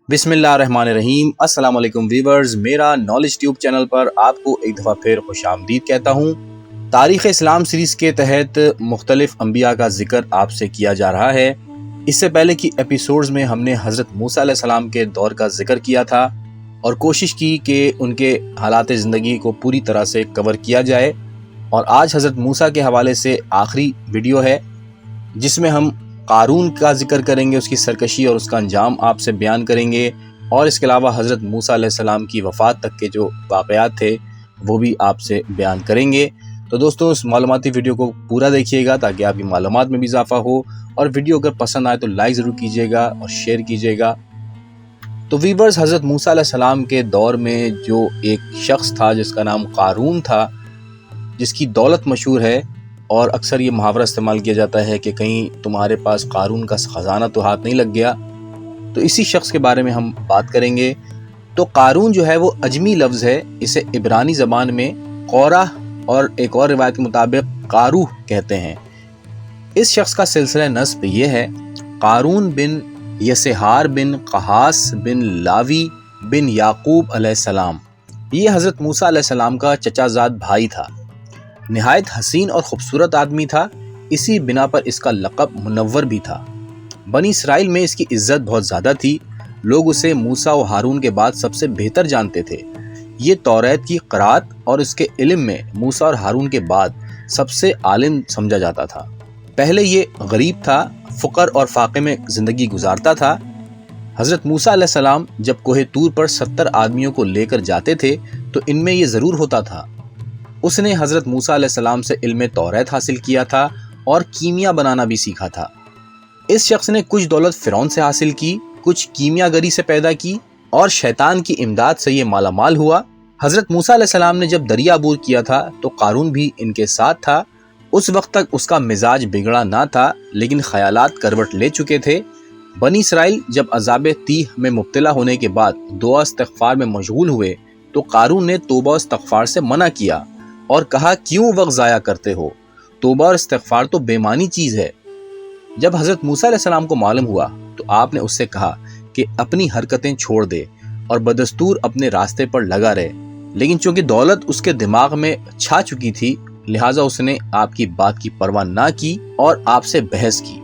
بسم اللہ الرحمن الرحیم۔ السلام علیکم ویورز، میرا نالج ٹیوب چینل پر آپ کو ایک دفعہ پھر خوش آمدید کہتا ہوں۔ تاریخ اسلام سیریز کے تحت مختلف انبیاء کا ذکر آپ سے کیا جا رہا ہے۔ اس سے پہلے کی ایپیسوڈز میں ہم نے حضرت موسیٰ علیہ السلام کے دور کا ذکر کیا تھا اور کوشش کی کہ ان کے حالات زندگی کو پوری طرح سے کور کیا جائے، اور آج حضرت موسیٰ کے حوالے سے آخری ویڈیو ہے جس میں ہم قارون کا ذکر کریں گے، اس کی سرکشی اور اس کا انجام آپ سے بیان کریں گے، اور اس کے علاوہ حضرت موسیٰ علیہ السلام کی وفات تک کے جو واقعات تھے وہ بھی آپ سے بیان کریں گے۔ تو دوستو، اس معلوماتی ویڈیو کو پورا دیکھیے گا تاکہ آپ کی معلومات میں بھی اضافہ ہو، اور ویڈیو اگر پسند آئے تو لائک ضرور کیجیے گا اور شیئر کیجیے گا۔ تو ویورز، حضرت موسیٰ علیہ السلام کے دور میں جو ایک شخص تھا جس کا نام قارون تھا، جس کی دولت مشہور ہے، اور اکثر یہ محاورہ استعمال کیا جاتا ہے کہ کہیں تمہارے پاس قارون کا خزانہ تو ہاتھ نہیں لگ گیا، تو اسی شخص کے بارے میں ہم بات کریں گے۔ تو قارون جو ہے وہ اجمی لفظ ہے، اسے عبرانی زبان میں قورہ اور ایک اور روایت کے مطابق قاروح کہتے ہیں۔ اس شخص کا سلسلہ نسب یہ ہے: قارون بن یسہار بن قہاس بن لاوی بن یعقوب علیہ السلام۔ یہ حضرت موسیٰ علیہ السلام کا چچا زاد بھائی تھا۔ نہایت حسین اور خوبصورت آدمی تھا، اسی بنا پر اس کا لقب منور بھی تھا۔ بنی اسرائیل میں اس کی عزت بہت زیادہ تھی، لوگ اسے موسیٰ و ہارون کے بعد سب سے بہتر جانتے تھے۔ یہ توریت کی قرات اور اس کے علم میں موسیٰ اور ہارون کے بعد سب سے عالم سمجھا جاتا تھا۔ پہلے یہ غریب تھا، فقر اور فاقے میں زندگی گزارتا تھا۔ حضرت موسیٰ علیہ السلام جب کوہ طور پر 70 آدمیوں کو لے کر جاتے تھے تو ان میں یہ ضرور ہوتا تھا، اس نے حضرت موسیٰ علیہ السلام سے علم توریت حاصل کیا تھا اور کیمیا بنانا بھی سیکھا تھا۔ اس شخص نے کچھ دولت فرعون سے حاصل کی، کچھ کیمیا گری سے پیدا کی، اور شیطان کی امداد سے یہ مالا مال ہوا۔ حضرت موسیٰ علیہ السلام نے جب دریا عبور کیا تھا تو قارون بھی ان کے ساتھ تھا۔ اس وقت تک اس کا مزاج بگڑا نہ تھا، لیکن خیالات کروٹ لے چکے تھے۔ بنی اسرائیل جب عذاب تیہ میں مبتلا ہونے کے بعد دعا استغفار میں مشغول ہوئے تو قارون نے توبہ و استغفار سے منع کیا اور کہا، کیوں وقت ضائع کرتے ہو؟ توبہ اور استغفار تو بے معنی چیز ہے۔ جب حضرت موسیٰ علیہ السلام کو معلوم ہوا تو آپ نے اس سے کہا کہ اپنی حرکتیں چھوڑ دے اور بدستور اپنے راستے پر لگا رہے، لیکن چونکہ دولت اس کے دماغ میں چھا چکی تھی لہٰذا اس نے آپ کی بات کی پرواہ نہ کی اور آپ سے بحث کی۔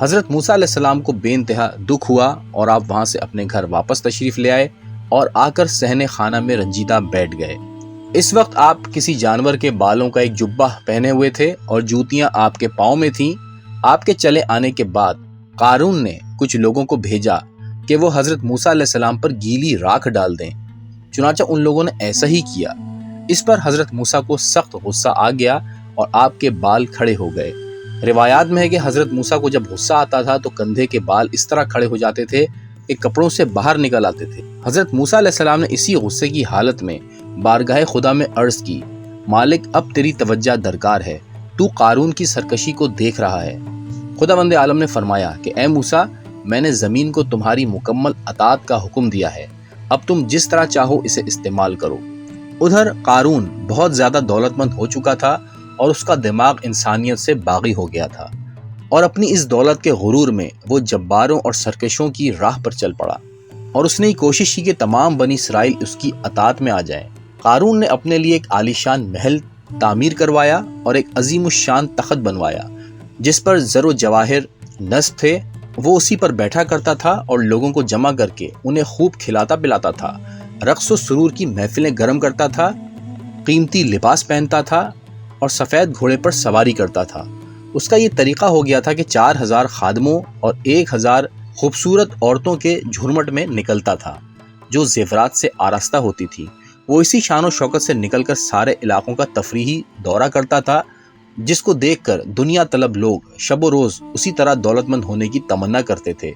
حضرت موسیٰ علیہ السلام کو بے انتہا دکھ ہوا اور آپ وہاں سے اپنے گھر واپس تشریف لے آئے اور آ کر صحن خانہ میں رنجیدہ بیٹھ گئے۔ اس وقت آپ کسی جانور کے بالوں کا ایک جبہ پہنے ہوئے تھے اور جوتیاں آپ کے پاؤں میں تھیں۔ آپ کے چلے آنے کے بعد قارون نے کچھ لوگوں کو بھیجا کہ وہ حضرت موسیٰ علیہ السلام پر گیلی راکھ ڈال دیں۔ چنانچہ ان لوگوں نے ایسا ہی کیا۔ اس پر حضرت موسیٰ کو سخت غصہ آ گیا اور آپ کے بال کھڑے ہو گئے۔ روایات میں ہے کہ حضرت موسیٰ کو جب غصہ آتا تھا تو کندھے کے بال اس طرح کھڑے ہو جاتے تھے کہ کپڑوں سے باہر نکل آتے تھے۔ حضرت موسیٰ علیہ السلام نے اسی غصے کی حالت میں بارگاہ خدا میں عرض کی، مالک اب تیری توجہ درکار ہے، تو قارون کی سرکشی کو دیکھ رہا ہے۔ خداوند عالم نے فرمایا کہ اے موسیٰ، میں نے زمین کو تمہاری مکمل اطاعت کا حکم دیا ہے، اب تم جس طرح چاہو اسے استعمال کرو۔ ادھر قارون بہت زیادہ دولت مند ہو چکا تھا اور اس کا دماغ انسانیت سے باغی ہو گیا تھا، اور اپنی اس دولت کے غرور میں وہ جباروں اور سرکشوں کی راہ پر چل پڑا، اور اس نے کوشش کی کہ تمام بنی اسرائیل اس کی اطاعت میں آ جائیں۔ قارون نے اپنے لیے ایک عالیشان محل تعمیر کروایا اور ایک عظیم الشان تخت بنوایا جس پر زر و جواہر نصب تھے۔ وہ اسی پر بیٹھا کرتا تھا اور لوگوں کو جمع کر کے انہیں خوب کھلاتا پلاتا تھا، رقص و سرور کی محفلیں گرم کرتا تھا، قیمتی لباس پہنتا تھا اور سفید گھوڑے پر سواری کرتا تھا۔ اس کا یہ طریقہ ہو گیا تھا کہ 4000 خادموں اور 1000 خوبصورت عورتوں کے جھرمٹ میں نکلتا تھا جو زیورات سے آراستہ ہوتی تھی۔ وہ اسی شان و شوکت سے نکل کر سارے علاقوں کا تفریحی دورہ کرتا تھا جس کو دیکھ کر دنیا طلب لوگ شب و روز اسی طرح دولت مند ہونے کی تمنا کرتے تھے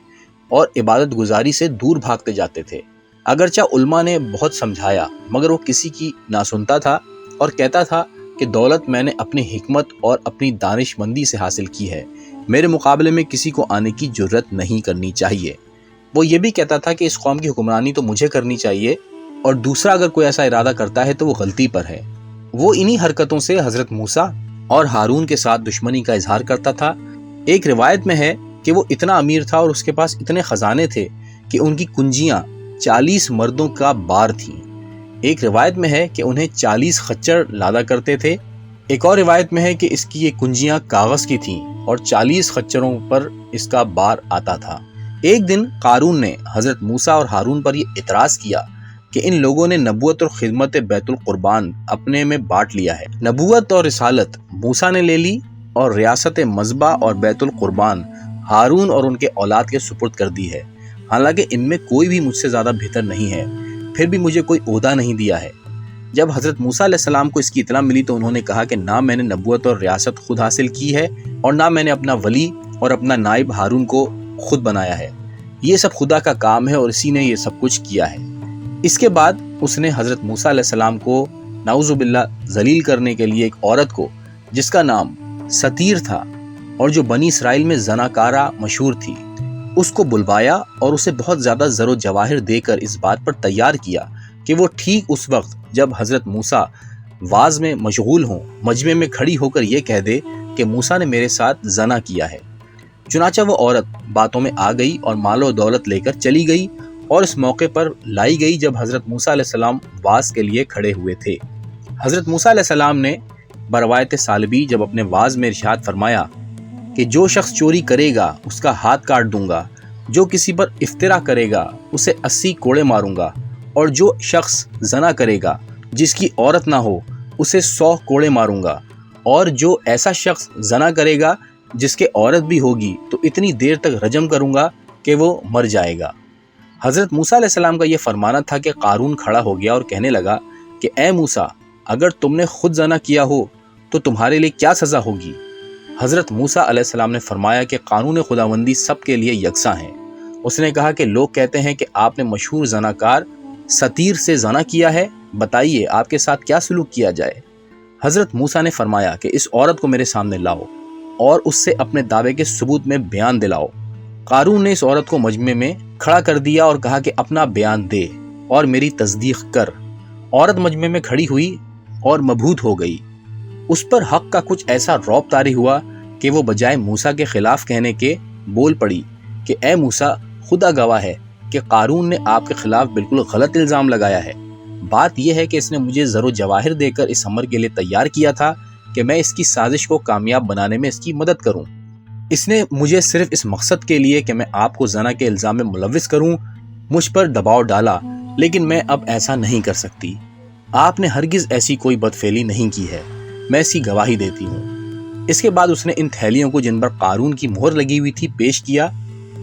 اور عبادت گزاری سے دور بھاگتے جاتے تھے۔ اگرچہ علماء نے بہت سمجھایا مگر وہ کسی کی نہ سنتا تھا اور کہتا تھا کہ دولت میں نے اپنی حکمت اور اپنی دانش مندی سے حاصل کی ہے، میرے مقابلے میں کسی کو آنے کی جرت نہیں کرنی چاہیے۔ وہ یہ بھی کہتا تھا کہ اس قوم کی حکمرانی تو مجھے کرنی چاہیے اور دوسرا اگر کوئی ایسا ارادہ کرتا ہے تو وہ غلطی پر ہے۔ وہ انہی حرکتوں سے حضرت موسیٰ اور ہارون کے ساتھ دشمنی کا اظہار کرتا تھا۔ ایک روایت میں ہے کہ وہ اتنا امیر تھا اور اس کے پاس اتنے خزانے تھے کہ ان کی کنجیاں 40 مردوں کا بار تھیں۔ ایک روایت میں ہے کہ انہیں 40 خچر لادا کرتے تھے۔ ایک اور روایت میں ہے کہ اس کی یہ کنجیاں کاغذ کی تھیں اور 40 خچروں پر اس کا بار آتا تھا۔ ایک دن قارون نے حضرت موسیٰ اور ہارون پر یہ اعتراض کیا کہ ان لوگوں نے نبوت اور خدمت بیت القربان اپنے میں بانٹ لیا ہے۔ نبوت اور رسالت موسیٰ نے لے لی اور ریاست مذبح اور بیت القربان ہارون اور ان کے اولاد کے سپرد کر دی ہے، حالانکہ ان میں کوئی بھی مجھ سے زیادہ بہتر نہیں ہے، پھر بھی مجھے کوئی عہدہ نہیں دیا ہے۔ جب حضرت موسیٰ علیہ السلام کو اس کی اطلاع ملی تو انہوں نے کہا کہ نہ میں نے نبوت اور ریاست خود حاصل کی ہے اور نہ میں نے اپنا ولی اور اپنا نائب ہارون کو خود بنایا ہے، یہ سب خدا کا کام ہے اور اسی نے یہ سب کچھ کیا ہے۔ اس کے بعد اس نے حضرت موسیٰ علیہ السلام کو نعوذ باللہ ذلیل کرنے کے لیے ایک عورت کو جس کا نام ستیر تھا اور جو بنی اسرائیل میں زناکارہ مشہور تھی، اس کو بلوایا اور اسے بہت زیادہ زر و جواہر دے کر اس بات پر تیار کیا کہ وہ ٹھیک اس وقت جب حضرت موسیٰ واز میں مشغول ہوں مجمع میں کھڑی ہو کر یہ کہہ دے کہ موسیٰ نے میرے ساتھ زنا کیا ہے۔ چنانچہ وہ عورت باتوں میں آ گئی اور مال و دولت لے کر چلی گئی اور اس موقع پر لائی گئی جب حضرت موسیٰ علیہ السلام واز کے لیے کھڑے ہوئے تھے۔ حضرت موسیٰ علیہ السلام نے بروایت سالبی جب اپنے واز میں ارشاد فرمایا کہ جو شخص چوری کرے گا اس کا ہاتھ کاٹ دوں گا، جو کسی پر افترا کرے گا اسے 80 کوڑے ماروں گا، اور جو شخص زنا کرے گا جس کی عورت نہ ہو اسے 100 کوڑے ماروں گا، اور جو ایسا شخص زنا کرے گا جس کے عورت بھی ہوگی تو اتنی دیر تک رجم کروں گا کہ وہ مر جائے گا۔ حضرت موسیٰ علیہ السلام کا یہ فرمانا تھا کہ قارون کھڑا ہو گیا اور کہنے لگا کہ اے موسیٰ، اگر تم نے خود زنا کیا ہو تو تمہارے لیے کیا سزا ہوگی؟ حضرت موسیٰ علیہ السلام نے فرمایا کہ قانون خداوندی سب کے لیے یکساں ہے۔ اس نے کہا کہ لوگ کہتے ہیں کہ آپ نے مشہور زناکار ستیر سے زنا کیا ہے، بتائیے آپ کے ساتھ کیا سلوک کیا جائے؟ حضرت موسیٰ نے فرمایا کہ اس عورت کو میرے سامنے لاؤ اور اس سے اپنے دعوے کے ثبوت میں بیان دلاؤ۔ قارون نے اس عورت کو مجمع میں کھڑا کر دیا اور کہا کہ اپنا بیان دے اور میری تصدیق کر۔ عورت مجمع میں کھڑی ہوئی اور مبہوت ہو گئی۔ اس پر حق کا کچھ ایسا رعب طاری ہوا کہ وہ بجائے موسیٰ کے خلاف کہنے کے بول پڑی کہ اے موسیٰ، خدا گواہ ہے کہ قارون نے آپ کے خلاف بالکل غلط الزام لگایا ہے۔ بات یہ ہے کہ اس نے مجھے زر و جواہر دے کر اس امر کے لیے تیار کیا تھا کہ میں اس کی سازش کو کامیاب بنانے میں اس کی مدد کروں۔ اس نے مجھے صرف اس مقصد کے لیے کہ میں آپ کو زنا کے الزام میں ملوث کروں مجھ پر دباؤ ڈالا، لیکن میں اب ایسا نہیں کر سکتی۔ آپ نے ہرگز ایسی کوئی بدفعلی نہیں کی ہے، میں اس کی گواہی دیتی ہوں۔ اس کے بعد اس نے ان تھیلیوں کو جن پر قارون کی مہر لگی ہوئی تھی پیش کیا۔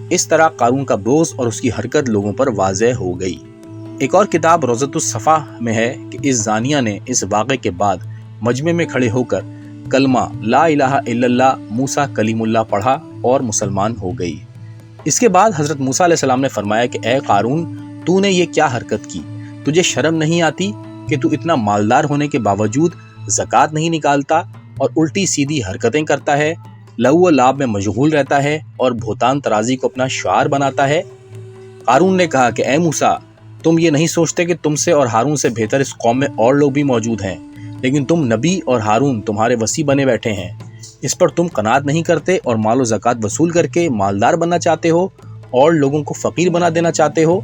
اس طرح قارون کا بغض اور اس کی حرکت لوگوں پر واضح ہو گئی۔ ایک اور کتاب روضۃ الصفا میں ہے کہ اس زانیہ نے اس واقعے کے بعد مجمع میں کھڑے ہو کر کلمہ لا الہ الا اللہ موسیٰ کلیم اللہ پڑھا اور مسلمان ہو گئی۔ اس کے بعد حضرت موسیٰ علیہ السلام نے فرمایا کہ اے قارون، تو نے یہ کیا حرکت کی؟ تجھے شرم نہیں آتی کہ تو اتنا مالدار ہونے کے باوجود زکوٰۃ نہیں نکالتا اور الٹی سیدھی حرکتیں کرتا ہے، لہو و لعب میں مشغول رہتا ہے اور بہتان ترازی کو اپنا شعار بناتا ہے؟ قارون نے کہا کہ اے موسیٰ، تم یہ نہیں سوچتے کہ تم سے اور ہارون سے بہتر اس قوم میں اور لوگ بھی موجود ہیں، لیکن تم نبی اور ہارون تمہارے وصی بنے بیٹھے ہیں، اس پر تم قناعت نہیں کرتے اور مال و زکوٰۃ وصول کر کے مالدار بننا چاہتے ہو اور لوگوں کو فقیر بنا دینا چاہتے ہو۔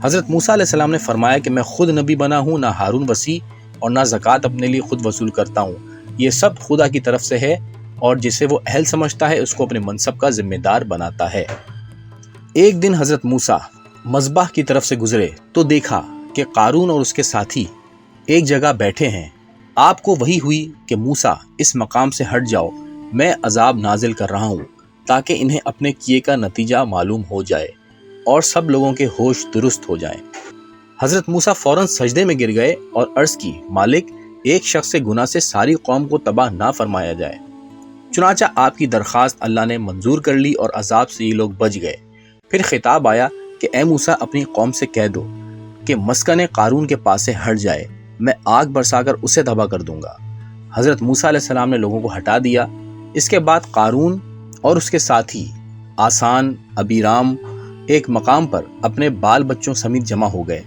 حضرت موسیٰ علیہ السلام نے فرمایا کہ میں خود نبی بنا ہوں، نہ ہارون وصی اور نہ زکوٰۃ اپنے لیے خود وصول کرتا ہوں، یہ سب خدا کی طرف سے ہے اور جسے وہ اہل سمجھتا ہے اس کو اپنے منصب کا ذمہ دار بناتا ہے۔ ایک دن حضرت موسیٰ مذبح کی طرف سے گزرے تو دیکھا کہ قارون اور اس کے ساتھی ایک جگہ بیٹھے ہیں۔ آپ کو وحی ہوئی کہ موسیٰ اس مقام سے ہٹ جاؤ، میں عذاب نازل کر رہا ہوں تاکہ انہیں اپنے کیے کا نتیجہ معلوم ہو جائے اور سب لوگوں کے ہوش درست ہو جائیں۔ حضرت موسیٰ فوراً سجدے میں گر گئے اور عرض کی، مالک، ایک شخص سے گناہ سے ساری قوم کو تباہ نہ فرمایا جائے۔ چنانچہ آپ کی درخواست اللہ نے منظور کر لی اور عذاب سے یہ لوگ بچ گئے۔ پھر خطاب آیا کہ اے موسیٰ، اپنی قوم سے کہہ دو کہ مسکن قارون کے پاس سے ہٹ جائے، میں آگ برسا کر اسے تباہ کر دوں گا۔ حضرت موسیٰ علیہ السلام نے لوگوں کو ہٹا دیا۔ اس کے بعد قارون اور اس کے ساتھی آسان، ابیرام ایک مقام پر اپنے بال بچوں سمیت جمع ہو گئے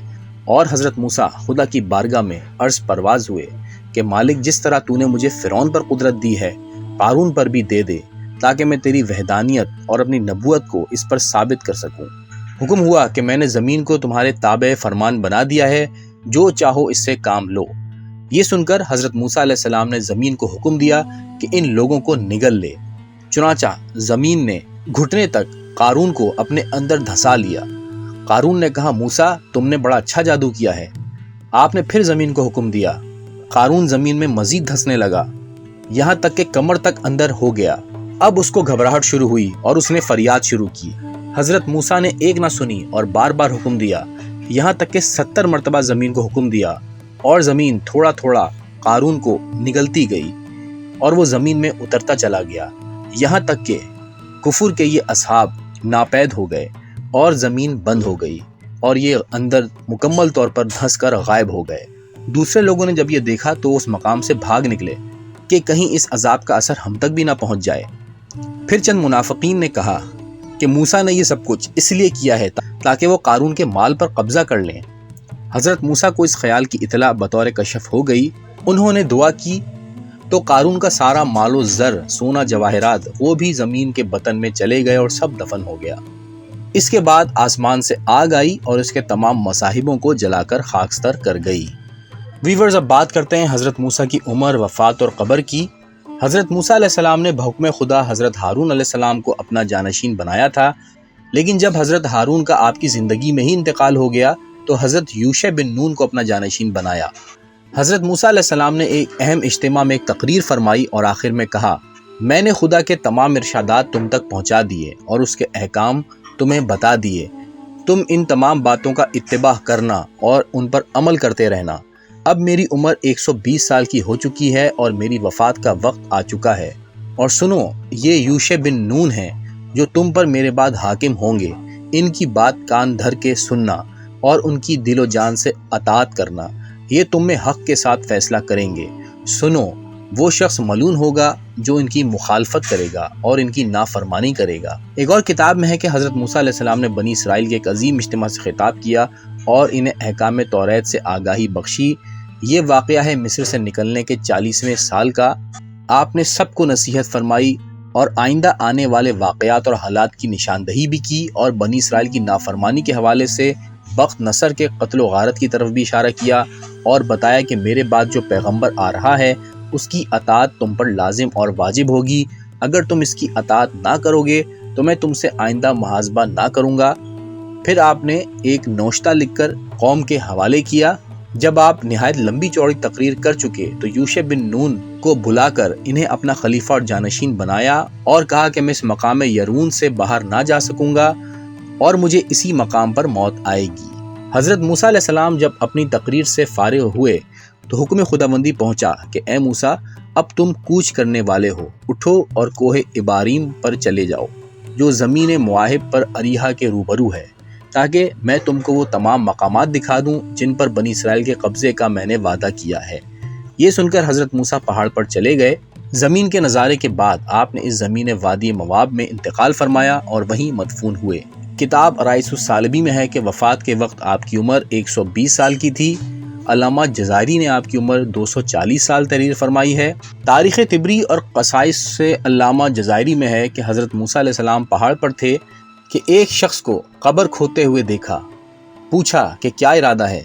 اور حضرت موسیٰ خدا کی بارگاہ میں عرض پرواز ہوئے کہ مالک، جس طرح تو نے مجھے فرعون پر قدرت دی ہے، قارون پر بھی دے دے تاکہ میں تیری وحدانیت اور اپنی نبوت کو اس پر ثابت کر سکوں۔ حکم ہوا کہ میں نے زمین کو تمہارے تابع فرمان بنا دیا ہے، جو چاہو اس سے کام لو۔ یہ سن کر حضرت موسیٰ علیہ السلام نے زمین کو حکم دیا کہ ان لوگوں کو نگل لے۔ چنانچہ زمین نے گھٹنے تک قارون کو اپنے اندر دھسا لیا۔ قارون نے کہا، موسیٰ تم نے بڑا اچھا جادو کیا ہے۔ آپ نے پھر زمین کو حکم دیا۔ قارون زمین میں مزید دھسنے لگا، یہاں تک کہ کمر تک اندر ہو گیا۔ اب اس کو گھبراہٹ شروع ہوئی اور اس نے فریاد شروع کی۔ حضرت موسیٰ نے ایک نہ سنی اور بار بار حکم دیا، یہاں تک کہ 70 مرتبہ زمین کو حکم دیا، اور زمین تھوڑا تھوڑا قارون کو نگلتی گئی اور وہ زمین میں اترتا چلا گیا، یہاں تک کہ کفر کے یہ اصحاب ناپید ہو گئے اور زمین بند ہو گئی اور یہ اندر مکمل طور پر دھنس کر غائب ہو گئے۔ دوسرے لوگوں نے جب یہ دیکھا تو اس مقام سے بھاگ نکلے کہ کہیں اس عذاب کا اثر ہم تک بھی نہ پہنچ جائے۔ پھر چند منافقین نے کہا کہ موسیٰ نے یہ سب کچھ اس لیے کیا ہے تاکہ وہ قارون کے مال پر قبضہ کر لیں۔ حضرت موسیٰ کو اس خیال کی اطلاع بطور کشف ہو گئی۔ انہوں نے دعا کی تو قارون کا سارا مال و زر، سونا جواہرات، وہ بھی زمین کے بطن میں چلے گئے اور سب دفن ہو گیا۔ اس کے بعد آسمان سے آگ آئی اور اس کے تمام مصاحبوں کو جلا کر خاکستر کر گئی۔ ویورز، اب بات کرتے ہیں حضرت موسیٰ کی عمر، وفات اور قبر کی۔ حضرت موسیٰ علیہ السلام نے بحکم خدا حضرت ہارون علیہ السلام کو اپنا جانشین بنایا تھا، لیکن جب حضرت ہارون کا آپ کی زندگی میں ہی انتقال ہو گیا تو حضرت یوشع بن نون کو اپنا جانشین بنایا۔ حضرت موسیٰ علیہ السلام نے ایک اہم اجتماع میں ایک تقریر فرمائی اور آخر میں کہا، میں نے خدا کے تمام ارشادات تم تک پہنچا دیے اور اس کے احکام تمہیں بتا دیے، تم ان تمام باتوں کا اتباع کرنا اور ان پر عمل کرتے رہنا۔ اب میری عمر 120 سال کی ہو چکی ہے اور میری وفات کا وقت آ چکا ہے، اور سنو، یہ یوشع بن نون ہیں جو تم پر میرے بعد حاکم ہوں گے، ان کی بات کان دھر کے سننا اور ان کی دل و جان سے اطاعت کرنا، یہ تم میں حق کے ساتھ فیصلہ کریں گے۔ سنو، وہ شخص ملعون ہوگا جو ان کی مخالفت کرے گا اور ان کی نافرمانی کرے گا۔ ایک اور کتاب میں ہے کہ حضرت موسیٰ علیہ السلام نے بنی اسرائیل کے ایک عظیم اجتماع سے خطاب کیا اور انہیں احکام توریت سے آگاہی بخشی۔ یہ واقعہ ہے مصر سے نکلنے کے 40ویں سال کا۔ آپ نے سب کو نصیحت فرمائی اور آئندہ آنے والے واقعات اور حالات کی نشاندہی بھی کی، اور بنی اسرائیل کی نافرمانی کے حوالے سے بخت نصر کے قتل و غارت کی طرف بھی اشارہ کیا اور بتایا کہ میرے بعد جو پیغمبر آ رہا ہے اس کی اطاعت تم پر لازم اور واجب ہوگی۔ اگر تم اس کی اطاعت نہ کرو گے تو میں تم سے آئندہ محاسبہ نہ کروں گا۔ پھر آپ نے ایک نوشتہ لکھ کر قوم کے حوالے کیا۔ جب آپ نہایت لمبی چوڑی تقریر کر چکے تو یوشع بن نون کو بلا کر انہیں اپنا خلیفہ اور جانشین بنایا اور کہا کہ میں اس مقام یرون سے باہر نہ جا سکوں گا اور مجھے اسی مقام پر موت آئے گی۔ حضرت موسیٰ علیہ السلام جب اپنی تقریر سے فارغ ہوئے تو حکم خداوندی پہنچا کہ اے موسیٰ، اب تم کوچ کرنے والے ہو، اٹھو اور کوہ اباریم پر چلے جاؤ جو زمین مواہب پر اریحا کے روبرو ہے، تاکہ میں تم کو وہ تمام مقامات دکھا دوں جن پر بنی اسرائیل کے قبضے کا میں نے وعدہ کیا ہے۔ یہ سن کر حضرت موسیٰ پہاڑ پر چلے گئے۔ زمین کے نظارے کے بعد آپ نے اس زمین وادی مواب میں انتقال فرمایا اور وہیں مدفون ہوئے۔ کتاب رائس الصالبی میں ہے کہ وفات کے وقت آپ کی عمر 120 سال کی تھی۔ علامہ جزائری نے آپ کی عمر 240 سال تحریر فرمائی ہے۔ تاریخ طبری اور قصائص سے علامہ جزائری میں ہے کہ حضرت موسیٰ علیہ السلام پہاڑ پر تھے کہ ایک شخص کو قبر کھودتے ہوئے دیکھا۔ پوچھا کہ کیا ارادہ ہے؟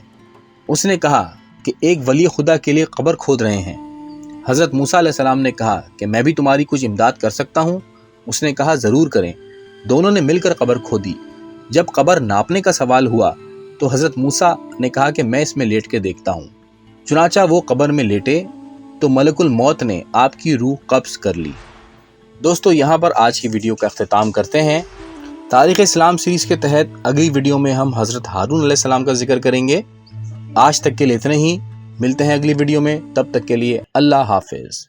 اس نے کہا کہ ایک ولی خدا کے لیے قبر کھود رہے ہیں۔ حضرت موسیٰ علیہ السلام نے کہا کہ میں بھی تمہاری کچھ امداد کر سکتا ہوں؟ اس نے کہا ضرور کریں۔ دونوں نے مل کر قبر کھودی۔ جب قبر ناپنے کا سوال ہوا تو حضرت موسیٰ نے کہا کہ میں اس میں لیٹ کے دیکھتا ہوں۔ چنانچہ وہ قبر میں لیٹے تو ملک الموت نے آپ کی روح قبض کر لی۔ دوستو، یہاں پر آج کی ویڈیو کا اختتام کرتے ہیں۔ تاریخ اسلام سیریز کے تحت اگلی ویڈیو میں ہم حضرت ہارون علیہ السلام کا ذکر کریں گے۔ آج تک کے لیے اتنے ہی، ملتے ہیں اگلی ویڈیو میں، تب تک کے لیے اللہ حافظ۔